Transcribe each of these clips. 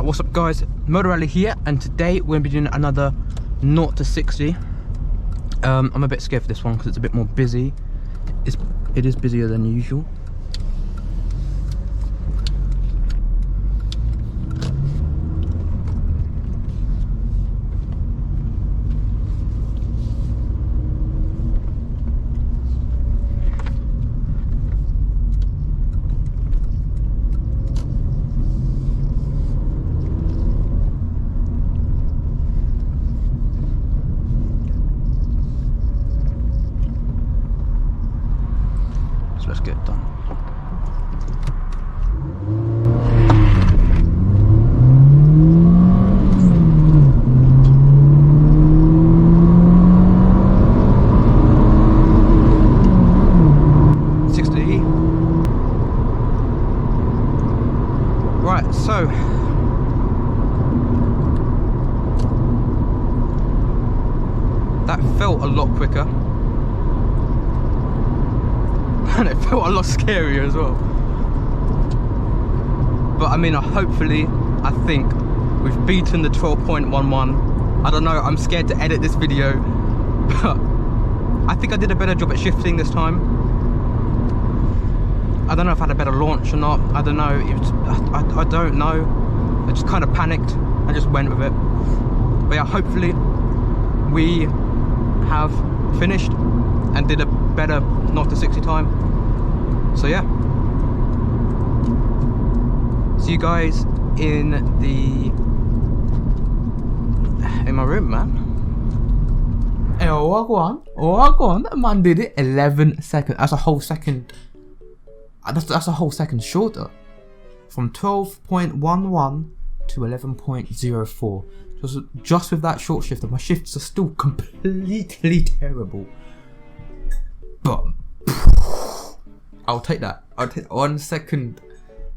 What's up guys, Motor Rally here, and today we're going to be doing another 0 to 60. I'm a bit scared for this one because it's a bit more busy. It is busier than usual. Let's get it done. Right, so that felt a lot quicker. And it felt a lot scarier as well. But I mean, I think we've beaten the 12.11. I don't know, I'm scared to edit this video, but I think I did a better job at shifting this time. I don't know if I had a better launch or not. I don't know. I don't know. I just kind of panicked. I just went with it. But yeah, hopefully we have finished and did a better 0 to 60 time. So yeah, see you guys in my room, man. Hey, walk on, man did it 11 seconds. That's a whole second. That's a whole second shorter, from 12.11 to 11.04. Just with that short shifter. My shifts are still completely terrible, but I'll take that. I'll take 1 second.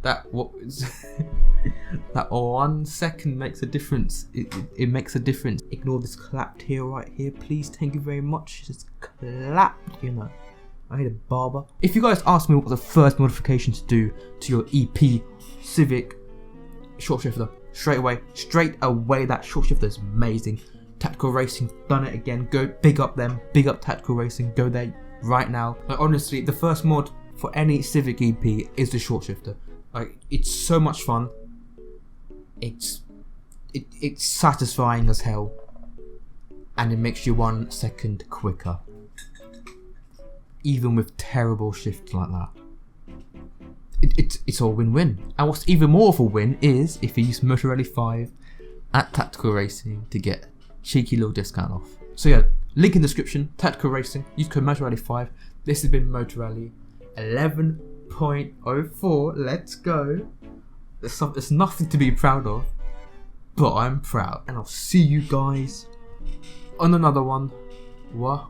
That 1 second makes a difference. It makes a difference. Ignore this clapped here, right here, please. Thank you very much. Just clapped, you know. I need a barber. If you guys ask me what was the first modification to do to your EP Civic short shifter, straight away that short shifter is amazing. Tactical Racing done it again. Go big up them. Big up Tactical Racing. Go there right now. Like, honestly, the first mod for any Civic EP is the short shifter. Like, it's so much fun. It's satisfying as hell, and it makes you 1 second quicker, even with terrible shifts like that. It's all win-win. And what's even more of a win is if you use Motor Rally 5 at Tactical Racing to get a cheeky little discount off. So yeah, link in the description. Tactical Racing. Use code Motor Rally 5. This has been Motor Rally 11.04. Let's go. There's nothing to be proud of, but I'm proud. And I'll see you guys on another one. What?